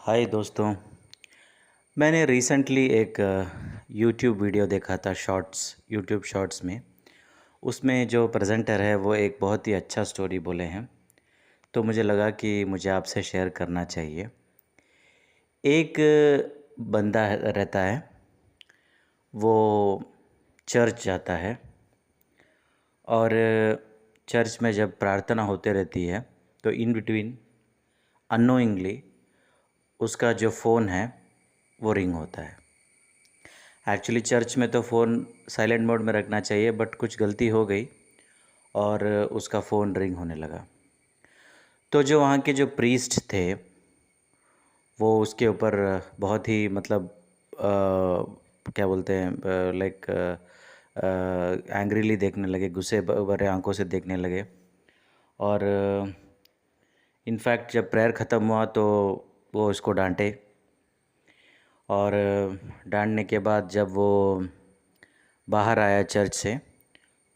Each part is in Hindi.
हाय दोस्तों। मैंने रिसेंटली एक यूट्यूब वीडियो देखा था यूट्यूब शॉर्ट्स में। उसमें जो प्रेजेंटर है वो एक बहुत ही अच्छा स्टोरी बोले हैं, तो मुझे लगा कि मुझे आपसे शेयर करना चाहिए। एक बंदा रहता है, वो चर्च जाता है और चर्च में जब प्रार्थना होते रहती है तो इन बिटवीन अननोइंगली उसका जो फ़ोन है वो रिंग होता है। एक्चुअली चर्च में तो फ़ोन साइलेंट मोड में रखना चाहिए, बट कुछ गलती हो गई और उसका फ़ोन रिंग होने लगा। तो जो वहाँ के जो प्रीस्ट थे वो उसके ऊपर बहुत ही मतलब क्या बोलते हैं, लाइक एंग्रीली देखने लगे, गुस्से भरे आंखों से देखने लगे। और इनफैक्ट जब प्रेयर ख़त्म हुआ तो वो उसको डांटे, और डांटने के बाद जब वो बाहर आया चर्च से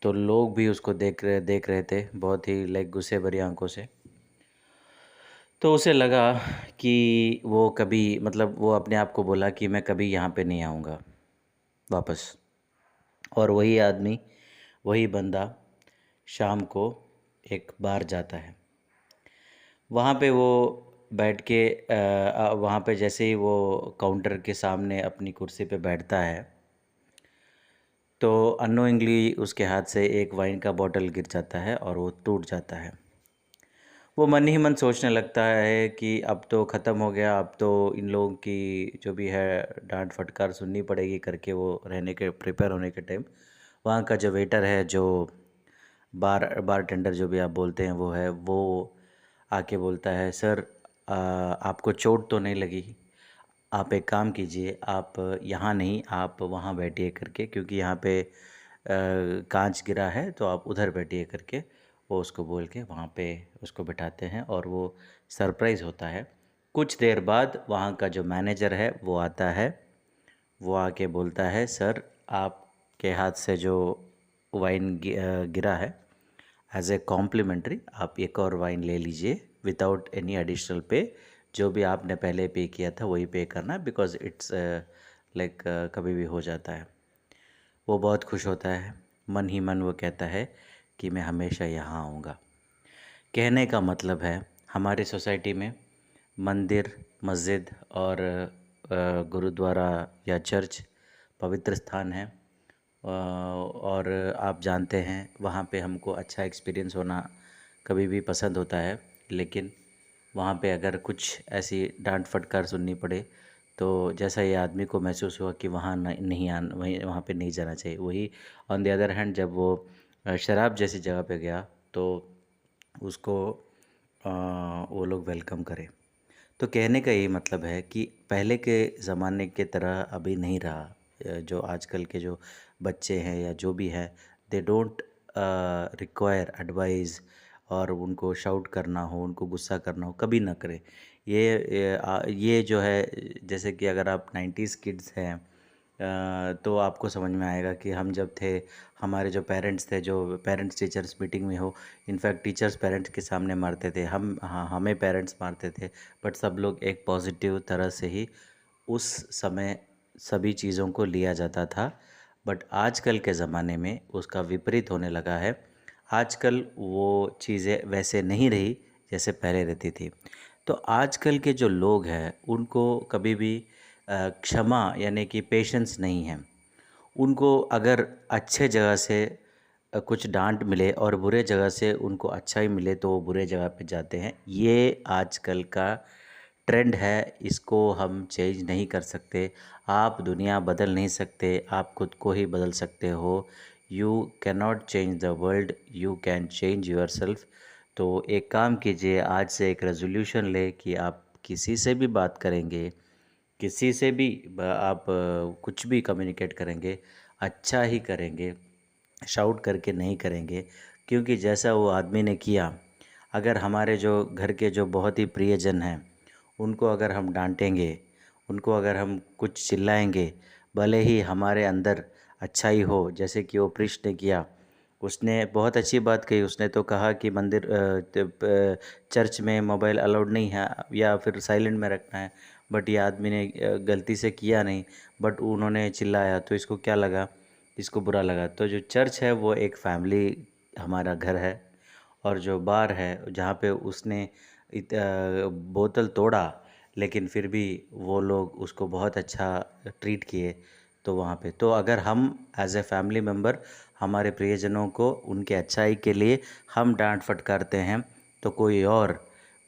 तो लोग भी उसको देख रहे थे बहुत ही लाइक गुस्से भरी आंखों से। तो उसे लगा कि वो कभी मतलब वो अपने आप को बोला कि मैं कभी यहाँ पे नहीं आऊँगा वापस। और वही आदमी, वही बंदा शाम को एक बार जाता है। वहाँ पे वो बैठ के वहाँ पे जैसे ही वो काउंटर के सामने अपनी कुर्सी पे बैठता है तो अननोइंगली उसके हाथ से एक वाइन का बॉटल गिर जाता है और वो टूट जाता है। वो मन ही मन सोचने लगता है कि अब तो ख़त्म हो गया, अब तो इन लोगों की जो भी है डांट फटकार सुननी पड़ेगी करके वो रहने के प्रिपेयर होने के टाइम वहाँ का जो वेटर है, जो बार टेंडर जो भी आप बोलते हैं वो आके बोलता है, सर आपको चोट तो नहीं लगी? आप एक काम कीजिए, आप यहाँ नहीं आप वहाँ बैठिए करके, क्योंकि यहाँ पे कांच गिरा है तो आप उधर बैठिए करके वो उसको बोल के वहाँ पे उसको बिठाते हैं। और वो सरप्राइज़ होता है। कुछ देर बाद वहाँ का जो मैनेजर है वो आता है, वो आके बोलता है, सर आपके हाथ से जो वाइन गिरा है, एज ए कॉम्प्लीमेंट्री आप एक और वाइन ले लीजिए विदाउट एनी एडिशनल पे। जो भी आपने पहले पे किया था वही पे करना, बिकॉज़ इट्स लाइक कभी भी हो जाता है। वो बहुत खुश होता है, मन ही मन वो कहता है कि मैं हमेशा यहाँ आऊँगा। कहने का मतलब है हमारे सोसाइटी में मंदिर, मस्जिद और गुरुद्वारा या चर्च पवित्र स्थान है। और आप जानते हैं वहाँ पे हमको अच्छा एक्सपीरियंस होना कभी भी पसंद होता है, लेकिन वहाँ पे अगर कुछ ऐसी डांट फटकार सुननी पड़े तो जैसा ये आदमी को महसूस हुआ कि वहाँ नहीं आना, वहाँ पे नहीं जाना चाहिए, वही ऑन द अदर हैंड जब वो शराब जैसी जगह पे गया तो उसको वो लोग वेलकम करें। तो कहने का यही मतलब है कि पहले के ज़माने के तरह अभी नहीं रहा। जो आजकल के जो बच्चे हैं या जो भी है, दे डोंट रिक्वायर एडवाइस, और उनको शाउट करना हो, उनको गुस्सा करना हो, कभी ना करें। ये जो है, जैसे कि अगर आप 90s किड्स हैं तो आपको समझ में आएगा कि हम जब थे, हमारे जो पेरेंट्स थे, जो पेरेंट्स टीचर्स मीटिंग में हो, इनफैक्ट टीचर्स पेरेंट्स के सामने मारते थे, हमें पेरेंट्स मारते थे, बट सब लोग एक पॉजिटिव तरह से ही उस समय सभी चीज़ों को लिया जाता था। बट आजकल के ज़माने में उसका विपरीत होने लगा है। आजकल वो चीज़ें वैसे नहीं रही जैसे पहले रहती थी। तो आजकल के जो लोग हैं उनको कभी भी क्षमा यानी कि पेशेंस नहीं है। उनको अगर अच्छे जगह से कुछ डांट मिले और बुरे जगह से उनको अच्छा ही मिले तो वो बुरे जगह पे जाते हैं। ये आजकल का ट्रेंड है, इसको हम चेंज नहीं कर सकते। आप दुनिया बदल नहीं सकते, आप खुद को ही बदल सकते हो। You can not change the world, you can change yourself. तो एक काम कीजिए, आज से एक रेज़ोल्यूशन लें कि आप किसी से भी बात करेंगे, किसी से भी आप कुछ भी कम्युनिकेट करेंगे, अच्छा ही करेंगे, शाउट करके नहीं करेंगे। क्योंकि जैसा वो आदमी ने किया, अगर हमारे जो घर के जो बहुत ही प्रियजन हैं उनको अगर हम डांटेंगे, उनको अगर हम कुछ चिल्लाएंगे, भले ही हमारे अंदर अच्छाई हो, जैसे कि वो प्रीस्ट ने किया, उसने बहुत अच्छी बात कही। उसने तो कहा कि चर्च में मोबाइल अलाउड नहीं है या फिर साइलेंट में रखना है। बट ये आदमी ने गलती से किया नहीं, बट उन्होंने चिल्लाया तो इसको क्या लगा, इसको बुरा लगा। तो जो चर्च है वो एक फैमिली हमारा घर है, और जो बार है जहाँ पे उसने बोतल तोड़ा, लेकिन फिर भी वो लोग उसको बहुत अच्छा ट्रीट किए। तो वहाँ पे तो अगर हम एज ए फैमिली मेम्बर हमारे प्रियजनों को उनके अच्छाई के लिए हम डांट फटकारते हैं, तो कोई और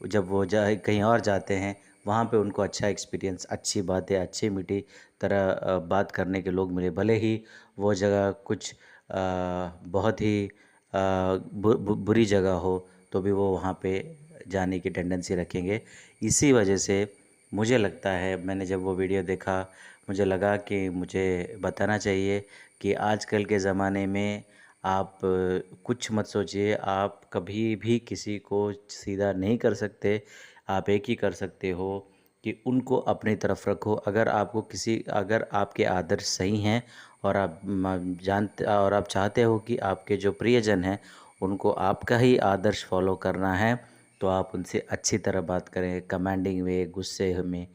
जब वो जाए कहीं और जाते हैं, वहाँ पे उनको अच्छा एक्सपीरियंस, अच्छी बातें, अच्छी मीठी तरह बात करने के लोग मिले, भले ही वो जगह कुछ बहुत ही बुरी जगह हो, तो भी वो वहाँ पे जाने की टेंडेंसी रखेंगे। इसी वजह से मुझे लगता है, मैंने जब वो वीडियो देखा, मुझे लगा कि मुझे बताना चाहिए कि आजकल के ज़माने में आप कुछ मत सोचिए, आप कभी भी किसी को सीधा नहीं कर सकते। आप एक ही कर सकते हो कि उनको अपनी तरफ रखो। अगर आपके आदर्श सही हैं और आप चाहते हो कि आपके जो प्रियजन हैं उनको आपका ही आदर्श फॉलो करना है, तो आप उनसे अच्छी तरह बात करें, कमांडिंग वे, गुस्से में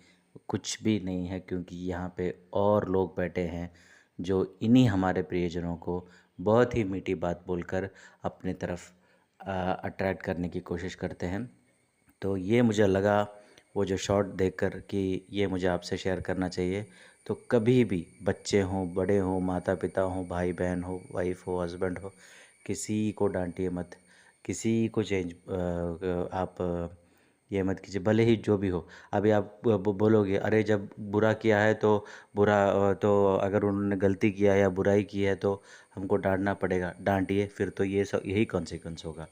कुछ भी नहीं है, क्योंकि यहाँ पे और लोग बैठे हैं जो इन्हीं हमारे प्रियजनों को बहुत ही मीठी बात बोलकर अपने तरफ अट्रैक्ट करने की कोशिश करते हैं। तो ये मुझे लगा वो जो शॉट देखकर कि ये मुझे आपसे शेयर करना चाहिए। तो कभी भी बच्चे हों, बड़े हों, माता पिता हों, भाई बहन हो, वाइफ हो, हस्बैंड हो, किसी को डांटिए मत, किसी को आप ये मत कीजिए, भले ही जो भी हो। अभी आप बोलोगे अरे जब बुरा किया है तो तो अगर उन्होंने गलती किया या बुराई की है तो हमको डांटना पड़ेगा, डांटिए, फिर तो ये सब यही कॉन्सिक्वेंस होगा।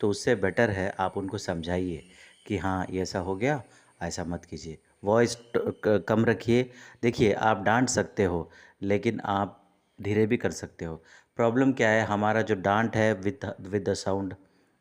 तो उससे बेटर है आप उनको समझाइए कि हाँ ये ऐसा हो गया, ऐसा मत कीजिए, वॉइस कम रखिए। देखिए आप डांट सकते हो, लेकिन आप धीरे भी कर सकते हो। प्रॉब्लम क्या है, हमारा जो डांट है विद द साउंड,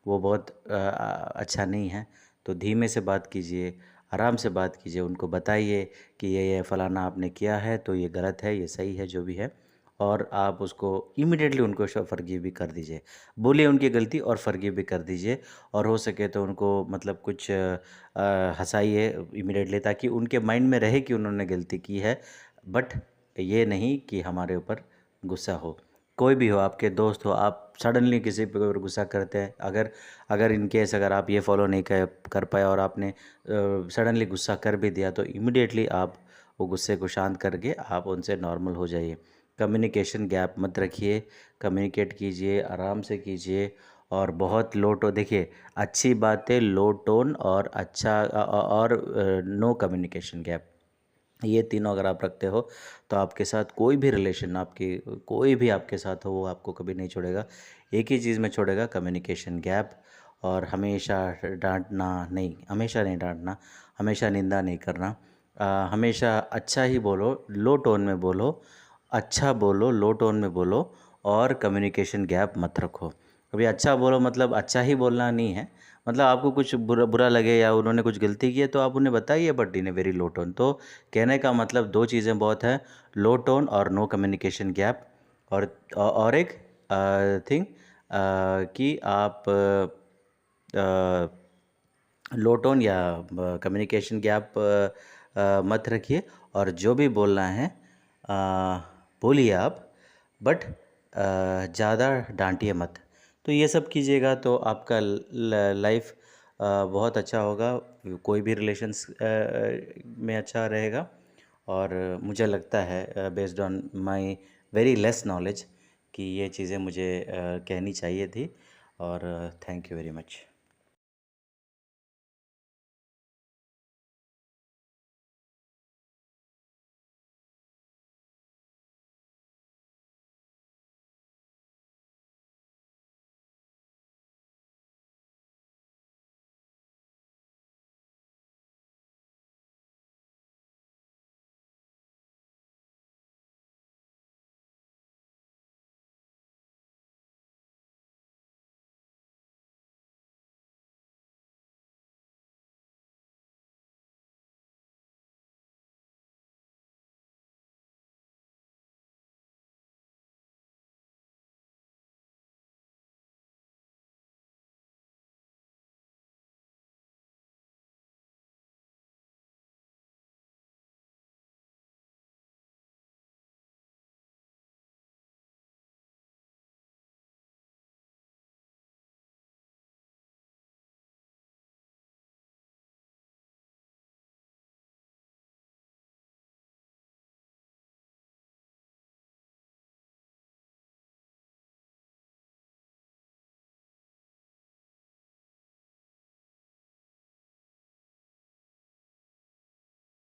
वो बहुत अच्छा नहीं है। तो धीमे से बात कीजिए, आराम से बात कीजिए, उनको बताइए कि ये फ़लाना आपने किया है तो ये गलत है, ये सही है, जो भी है। और आप उसको इमीडिएटली उनको फ़ॉरगिव भी कर दीजिए। बोलिए उनकी गलती और फ़ॉरगिव भी कर दीजिए, और हो सके तो उनको मतलब कुछ हँसाइए इमीडिएटली, ताकि उनके माइंड में रहे कि उन्होंने गलती की है, बट ये नहीं कि हमारे ऊपर गुस्सा हो। कोई भी हो, आपके दोस्त हो, आप सडनली किसी पे ऊपर गुस्सा करते हैं, अगर अगर इन केस अगर आप ये फॉलो नहीं कर पाए और आपने सडनली गुस्सा कर भी दिया, तो इमीडिएटली आप वो गुस्से को शांत करके आप उनसे नॉर्मल हो जाइए। कम्युनिकेशन गैप मत रखिए, कम्युनिकेट कीजिए, आराम से कीजिए। और बहुत लो टोन, देखिए अच्छी बातें लो टोन और नो कम्युनिकेशन गैप, ये तीनों अगर आप रखते हो तो आपके साथ कोई भी रिलेशन, आपकी कोई भी आपके साथ हो, वो आपको कभी नहीं छोड़ेगा। एक ही चीज़ में छोड़ेगा, कम्युनिकेशन गैप। और हमेशा डांटना नहीं, हमेशा नहीं डांटना, हमेशा निंदा नहीं करना। हमेशा अच्छा ही बोलो, लो टोन में बोलो, अच्छा बोलो, लो टोन में बोलो, और कम्युनिकेशन गैप मत रखो। अभी अच्छा बोलो मतलब अच्छा ही बोलना नहीं है, मतलब आपको कुछ बुरा बुरा लगे या उन्होंने कुछ गलती की है तो आप उन्हें बताइए, but in a very low tone. तो कहने का मतलब दो चीज़ें बहुत है, लो टोन और नो कम्युनिकेशन गैप। और एक थिंग कि आप लो टोन या कम्युनिकेशन गैप मत रखिए, और जो भी बोलना है अ, बोलिए आप, बट ज़्यादा डांटिए मत। तो ये सब कीजिएगा तो आपका लाइफ बहुत अच्छा होगा, कोई भी रिलेशंस में अच्छा रहेगा। और मुझे लगता है based on my very less knowledge कि ये चीज़ें मुझे कहनी चाहिए थी। और थैंक यू वेरी मच।